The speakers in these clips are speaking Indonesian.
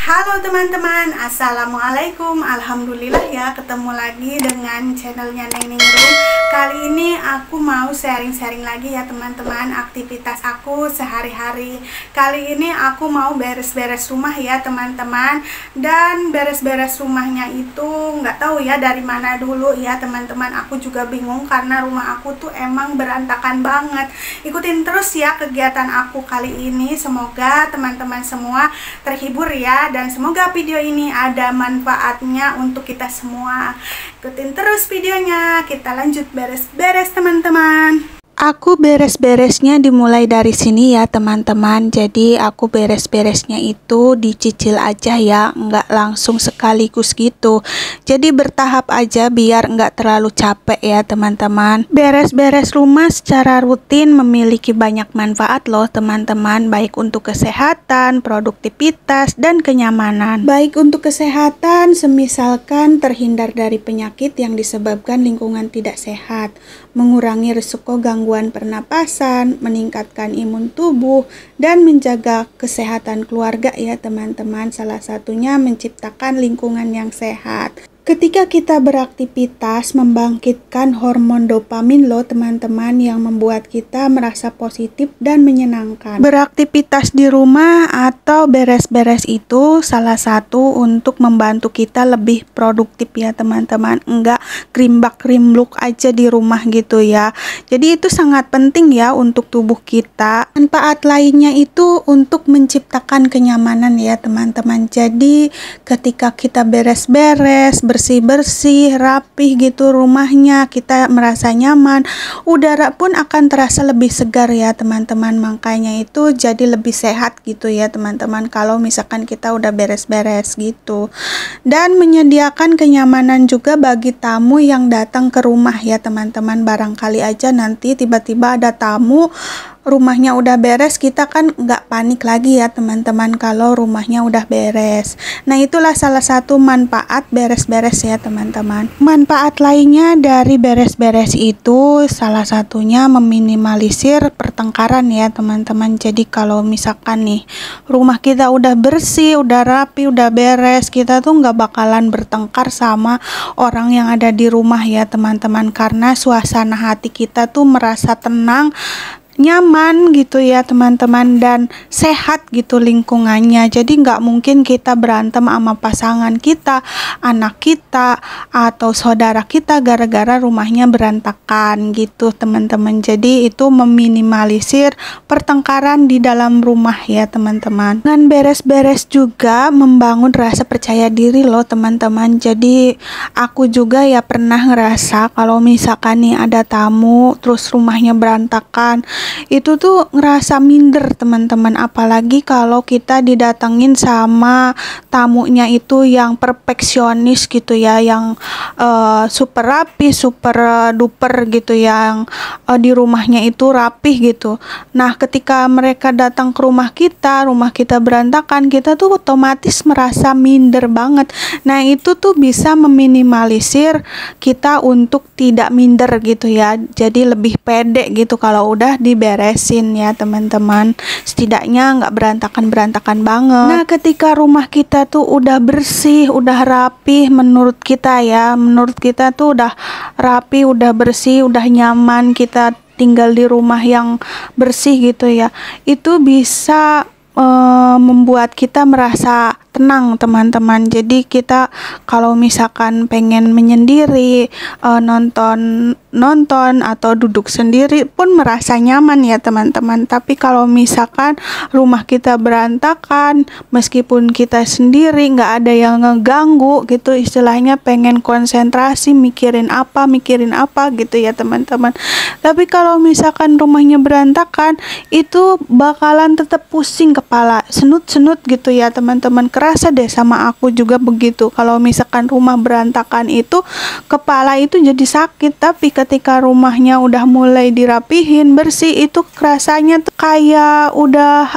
Halo teman-teman, assalamualaikum. Alhamdulillah ya, ketemu lagi dengan channelnya Neng Room. Kali ini aku mau sharing-sharing lagi ya teman-teman, aktivitas aku sehari-hari. Kali ini aku mau beres-beres rumah ya teman-teman. Dan beres-beres rumahnya itu nggak tahu ya dari mana dulu ya teman-teman. Aku juga bingung karena rumah aku tuh emang berantakan banget. Ikutin terus ya kegiatan aku kali ini. Semoga teman-teman semua terhibur ya, dan semoga video ini ada manfaatnya untuk kita semua. Ikutin terus videonya, kita lanjut beres-beres teman-teman. Aku beres-beresnya dimulai dari sini ya teman-teman. Jadi aku beres-beresnya itu dicicil aja ya, nggak langsung sekaligus gitu. Jadi bertahap aja biar nggak terlalu capek ya teman-teman. Beres-beres rumah secara rutin memiliki banyak manfaat loh teman-teman, baik untuk kesehatan, produktivitas, dan kenyamanan. Baik untuk kesehatan, semisalkan terhindar dari penyakit yang disebabkan lingkungan tidak sehat, mengurangi risiko gangguan pernapasan, meningkatkan imun tubuh, dan menjaga kesehatan keluarga ya teman-teman. Salah satunya menciptakan lingkungan yang sehat. Ketika kita beraktivitas membangkitkan hormon dopamin loh teman-teman, yang membuat kita merasa positif dan menyenangkan. Beraktivitas di rumah atau beres-beres itu salah satu untuk membantu kita lebih produktif ya teman-teman. Enggak krimbak-krimluk aja di rumah gitu ya. Jadi itu sangat penting ya untuk tubuh kita. Manfaat lainnya itu untuk menciptakan kenyamanan ya teman-teman. Jadi ketika kita beres-beres, bersih-bersih, rapih gitu rumahnya, kita merasa nyaman, udara pun akan terasa lebih segar ya teman-teman. Makanya itu jadi lebih sehat gitu ya teman-teman kalau misalkan kita udah beres-beres gitu. Dan menyediakan kenyamanan juga bagi tamu yang datang ke rumah ya teman-teman. Barangkali aja nanti tiba-tiba ada tamu, rumahnya udah beres, kita kan nggak panik lagi ya teman-teman kalau rumahnya udah beres. Nah itulah salah satu manfaat beres-beres ya teman-teman. Manfaat lainnya dari beres-beres itu salah satunya meminimalisir pertengkaran ya teman-teman. Jadi kalau misalkan nih rumah kita udah bersih, udah rapi, udah beres, kita tuh nggak bakalan bertengkar sama orang yang ada di rumah ya teman-teman, karena suasana hati kita tuh merasa tenang, nyaman gitu ya teman-teman, dan sehat gitu lingkungannya. Jadi nggak mungkin kita berantem sama pasangan kita, anak kita, atau saudara kita gara-gara rumahnya berantakan gitu teman-teman. Jadi itu meminimalisir pertengkaran di dalam rumah ya teman-teman. Dengan beres-beres juga membangun rasa percaya diri loh teman-teman. Jadi aku juga ya pernah ngerasa kalau misalkan nih ada tamu terus rumahnya berantakan, itu tuh ngerasa minder teman-teman. Apalagi kalau kita didatengin sama tamunya itu yang perfeksionis gitu ya, yang super rapi, super duper gitu, yang di rumahnya itu rapih gitu. Nah ketika mereka datang ke rumah kita berantakan, kita tuh otomatis merasa minder banget. Nah itu tuh bisa meminimalisir kita untuk tidak minder gitu ya. Jadi lebih pede gitu kalau udah diberesin ya teman-teman. Setidaknya nggak berantakan-berantakan banget. Nah ketika rumah kita tuh udah bersih, udah rapi, menurut kita tuh udah rapi, udah bersih, udah nyaman kita tinggal di rumah yang bersih gitu ya, itu bisa membuat kita merasa tenang teman-teman. Jadi kita kalau misalkan pengen menyendiri, nonton atau duduk sendiri pun merasa nyaman ya teman-teman. Tapi kalau misalkan rumah kita berantakan, meskipun kita sendiri nggak ada yang ngeganggu gitu, istilahnya pengen konsentrasi mikirin apa gitu ya teman-teman. Tapi kalau misalkan rumahnya berantakan, itu bakalan tetap pusing kepala, senut-senut gitu ya teman-teman. Kerasa deh sama aku juga begitu. Kalau misalkan rumah berantakan itu kepala itu jadi sakit. Tapi ketika rumahnya udah mulai dirapihin, bersih, itu rasanya tuh kayak udah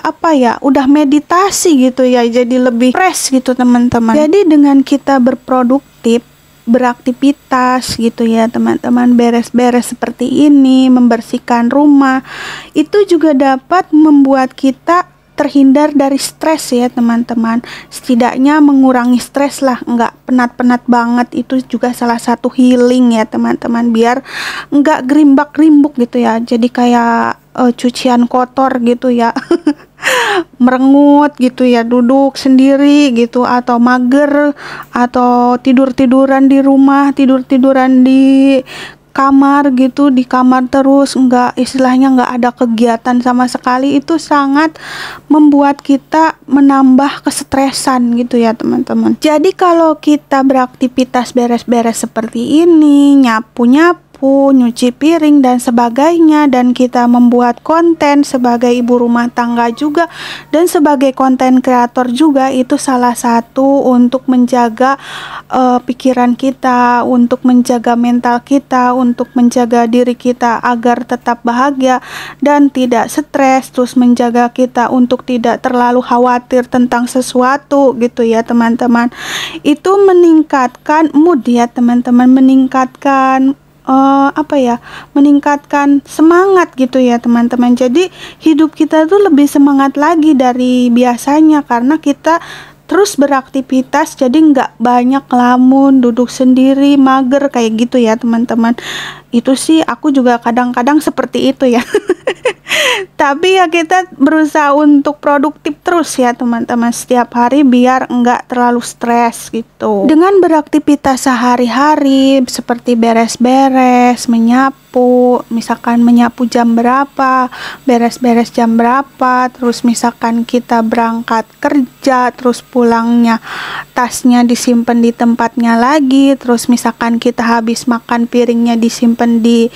udah meditasi gitu ya. Jadi lebih fresh gitu teman-teman. Jadi dengan kita berproduktif, beraktivitas gitu ya teman-teman, beres-beres seperti ini, membersihkan rumah, itu juga dapat membuat kita terhindar dari stres ya teman-teman. Setidaknya mengurangi stres lah, nggak penat-penat banget. Itu juga salah satu healing ya teman-teman, biar nggak gerimbak-rimbuk gitu ya. Jadi kayak cucian kotor gitu ya. Merengut gitu ya, duduk sendiri gitu, atau mager, atau tidur-tiduran di rumah, tidur-tiduran di kamar gitu, di kamar terus, nggak, istilahnya nggak ada kegiatan sama sekali. Itu sangat membuat kita menambah kesetresan gitu ya teman-teman. Jadi kalau kita beraktivitas beres-beres seperti ini, nyapu-nyapu, nyuci piring dan sebagainya, dan kita membuat konten sebagai ibu rumah tangga juga dan sebagai konten kreator juga, itu salah satu untuk menjaga pikiran kita, untuk menjaga mental kita, untuk menjaga diri kita agar tetap bahagia dan tidak stres, terus menjaga kita untuk tidak terlalu khawatir tentang sesuatu gitu ya teman-teman. Itu meningkatkan mood ya teman-teman, meningkatkan meningkatkan semangat gitu ya teman-teman. Jadi hidup kita tuh lebih semangat lagi dari biasanya karena kita terus beraktivitas, jadi nggak banyak ngelamun, duduk sendiri, mager kayak gitu ya teman-teman. Itu sih aku juga kadang-kadang seperti itu ya. Tapi ya kita berusaha untuk produktif terus ya teman-teman setiap hari biar enggak terlalu stres gitu. Dengan beraktivitas sehari-hari seperti beres-beres, menyapu, misalkan menyapu jam berapa, beres-beres jam berapa, terus misalkan kita berangkat kerja, terus pulangnya tasnya disimpan di tempatnya lagi, terus misalkan kita habis makan piringnya disimpan di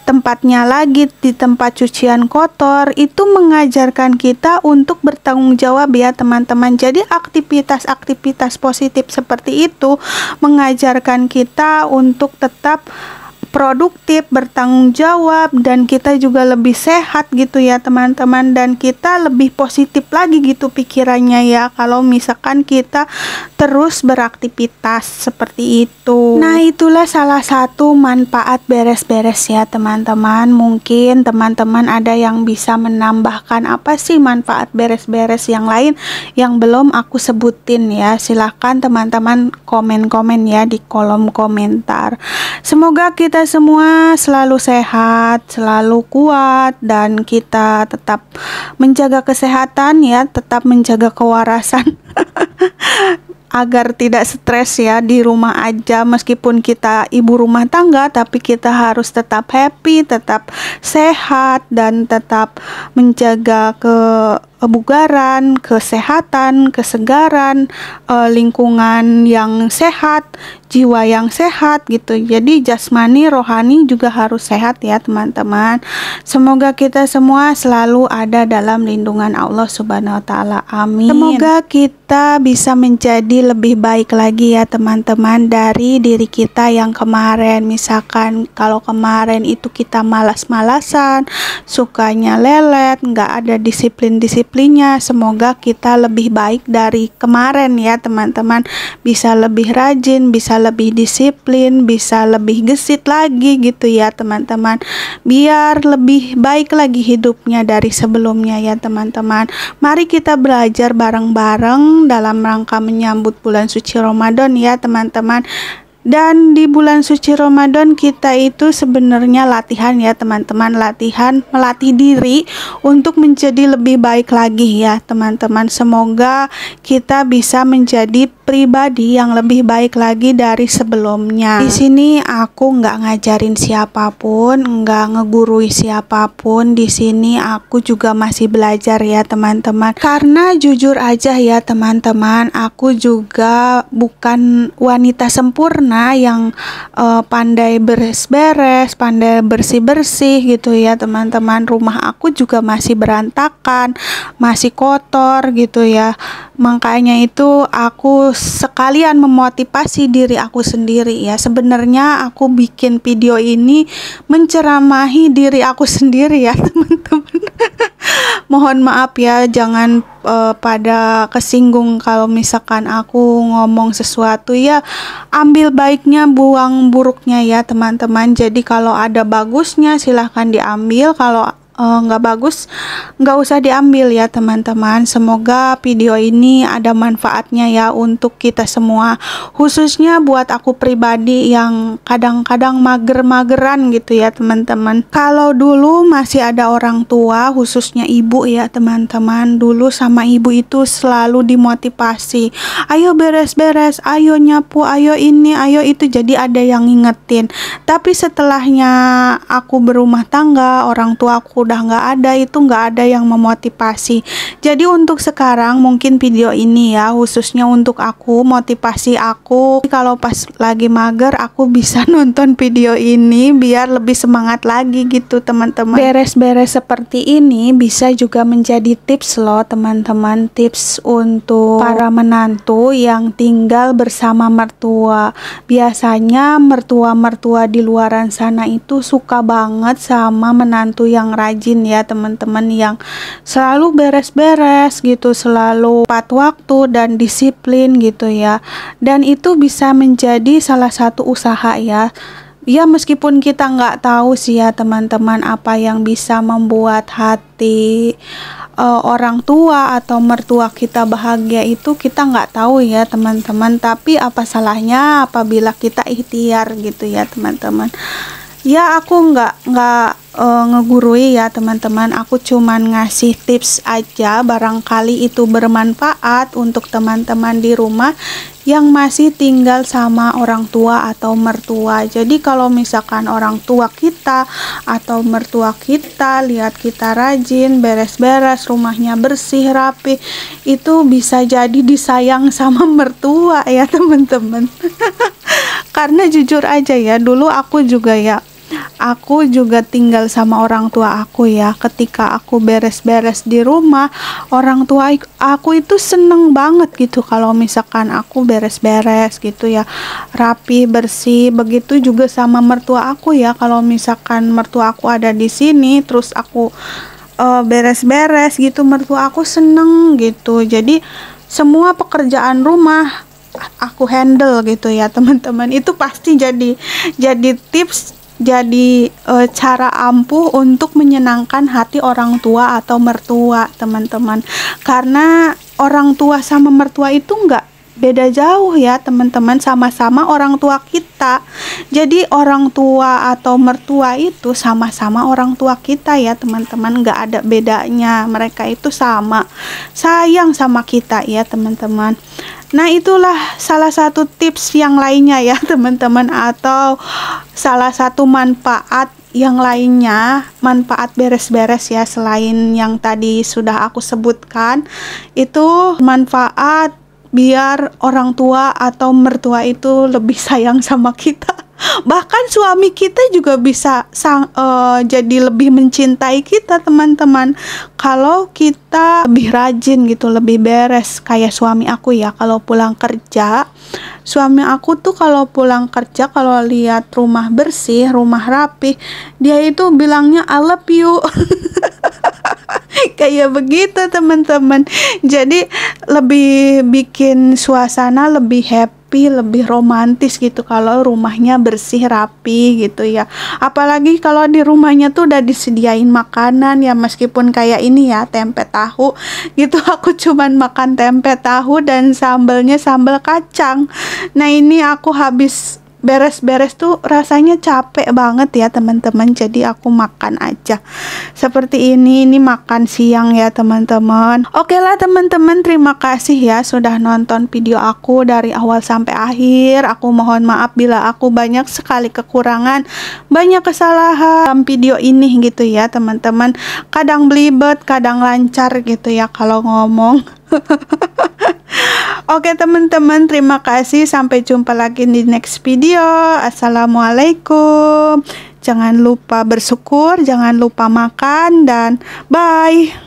tempatnya lagi, di tempat cucian kotor. Itu mengajarkan kita untuk bertanggung jawab ya teman-teman. Jadi aktivitas-aktivitas positif seperti itu mengajarkan kita untuk tetap produktif, bertanggung jawab, dan kita juga lebih sehat gitu ya teman-teman, dan kita lebih positif lagi gitu pikirannya ya kalau misalkan kita terus beraktivitas seperti itu. Nah, itulah salah satu manfaat beres-beres ya teman-teman. Mungkin teman-teman ada yang bisa menambahkan apa sih manfaat beres-beres yang lain yang belum aku sebutin ya. Silahkan teman-teman komen-komen ya di kolom komentar. Semoga kita semua selalu sehat, selalu kuat, dan kita tetap menjaga kesehatan ya, tetap menjaga kewarasan agar tidak stres ya di rumah aja. Meskipun kita ibu rumah tangga, tapi kita harus tetap happy, tetap sehat, dan tetap menjaga kebugaran, kesehatan, kesegaran, lingkungan yang sehat, jiwa yang sehat gitu. Jadi jasmani, rohani juga harus sehat ya teman-teman. Semoga kita semua selalu ada dalam lindungan Allah Subhanahu wa taala. Amin. Semoga kita bisa menjadi lebih baik lagi ya teman-teman dari diri kita yang kemarin. Misalkan kalau kemarin itu kita malas-malasan, sukanya lelet, nggak ada disiplin-disiplinnya. Semoga kita lebih baik dari kemarin ya teman-teman. Bisa lebih rajin, bisa lebih disiplin, bisa lebih gesit lagi gitu ya teman-teman, biar lebih baik lagi hidupnya dari sebelumnya ya teman-teman. Mari kita belajar bareng-bareng dalam rangka menyambut bulan suci Ramadan ya teman-teman. Dan di bulan suci Ramadan kita itu sebenarnya latihan ya teman-teman, latihan melatih diri untuk menjadi lebih baik lagi ya teman-teman. Semoga kita bisa menjadi pribadi yang lebih baik lagi dari sebelumnya. Di sini aku nggak ngajarin siapapun, nggak ngegurui siapapun. Di sini aku juga masih belajar ya teman-teman. Karena jujur aja ya teman-teman, aku juga bukan wanita sempurna yang pandai beres-beres, pandai bersih-bersih gitu ya teman-teman. Rumah aku juga masih berantakan, masih kotor gitu ya. Makanya itu aku sekalian memotivasi diri aku sendiri ya. Sebenarnya aku bikin video ini menceramahi diri aku sendiri ya teman-teman. Mohon maaf ya, jangan pada kesinggung kalau misalkan aku ngomong sesuatu ya. Ambil baiknya, buang buruknya ya teman-teman. Jadi kalau ada bagusnya silahkan diambil, kalau nggak bagus, nggak usah diambil ya teman-teman. Semoga video ini ada manfaatnya ya untuk kita semua, khususnya buat aku pribadi yang kadang-kadang mager-mageran gitu ya teman-teman. Kalau dulu masih ada orang tua, khususnya ibu ya teman-teman, dulu sama ibu itu selalu dimotivasi, ayo beres-beres, ayo nyapu, ayo ini, ayo itu, jadi ada yang ngingetin. Tapi setelahnya aku berumah tangga, orang tua aku udah nggak ada, itu nggak ada yang memotivasi. Jadi untuk sekarang mungkin video ini ya khususnya untuk aku, motivasi aku kalau pas lagi mager aku bisa nonton video ini biar lebih semangat lagi gitu teman-teman. Beres-beres seperti ini bisa juga menjadi tips loh teman-teman, tips untuk para menantu yang tinggal bersama mertua. Biasanya mertua-mertua di luaran sana itu suka banget sama menantu yang rajin ya teman-teman, yang selalu beres-beres gitu, selalu tepat waktu dan disiplin gitu ya. Dan itu bisa menjadi salah satu usaha ya. Ya meskipun kita nggak tahu sih ya teman-teman apa yang bisa membuat hati orang tua atau mertua kita bahagia, itu kita nggak tahu ya teman-teman. Tapi apa salahnya apabila kita ikhtiar gitu ya teman-teman. Ya aku nggak ngegurui ya teman-teman, aku cuman ngasih tips aja, barangkali itu bermanfaat untuk teman-teman di rumah yang masih tinggal sama orang tua atau mertua. Jadi kalau misalkan orang tua kita atau mertua kita lihat kita rajin, beres-beres, rumahnya bersih, rapi, itu bisa jadi disayang sama mertua ya teman-teman. Karena jujur aja ya, dulu aku juga tinggal sama orang tua aku ya. Ketika aku beres-beres di rumah, orang tua aku itu seneng banget gitu kalau misalkan aku beres-beres gitu ya, rapi, bersih. Begitu juga sama mertua aku ya, kalau misalkan mertua aku ada di sini terus aku beres-beres gitu, mertua aku seneng gitu. Jadi semua pekerjaan rumah aku handle gitu ya teman-teman. Itu pasti jadi tips, jadi cara ampuh untuk menyenangkan hati orang tua atau mertua teman-teman. Karena orang tua sama mertua itu nggak beda jauh ya teman-teman, sama-sama orang tua kita. Jadi orang tua atau mertua itu sama-sama orang tua kita ya teman-teman, nggak ada bedanya. Mereka itu sama sayang sama kita ya teman-teman. Nah itulah salah satu tips yang lainnya ya teman-teman, atau salah satu manfaat yang lainnya, manfaat beres-beres ya selain yang tadi sudah aku sebutkan. Itu manfaat biar orang tua atau mertua itu lebih sayang sama kita. Bahkan suami kita juga bisa jadi lebih mencintai kita teman-teman, kalau kita lebih rajin gitu, lebih beres. Kayak suami aku ya, kalau pulang kerja, suami aku tuh kalau pulang kerja, kalau lihat rumah bersih, rumah rapi, dia itu bilangnya I love you. Kayak begitu teman-teman. Jadi lebih bikin suasana lebih happy, lebih romantis gitu kalau rumahnya bersih, rapi gitu ya. Apalagi kalau di rumahnya tuh udah disediain makanan ya, meskipun kayak ini ya, tempe tahu gitu. Aku cuman makan tempe tahu dan sambelnya sambal kacang. Nah ini aku habis beres-beres tuh rasanya capek banget ya teman-teman, jadi aku makan aja seperti ini makan siang ya teman-teman. Oke lah teman-teman, terima kasih ya sudah nonton video aku dari awal sampai akhir. Aku mohon maaf bila aku banyak sekali kekurangan, banyak kesalahan dalam video ini gitu ya teman-teman. Kadang belibet, kadang lancar gitu ya kalau ngomong. Oke teman-teman, terima kasih. Sampai jumpa lagi di next video. Assalamualaikum. Jangan lupa bersyukur, jangan lupa makan, dan bye.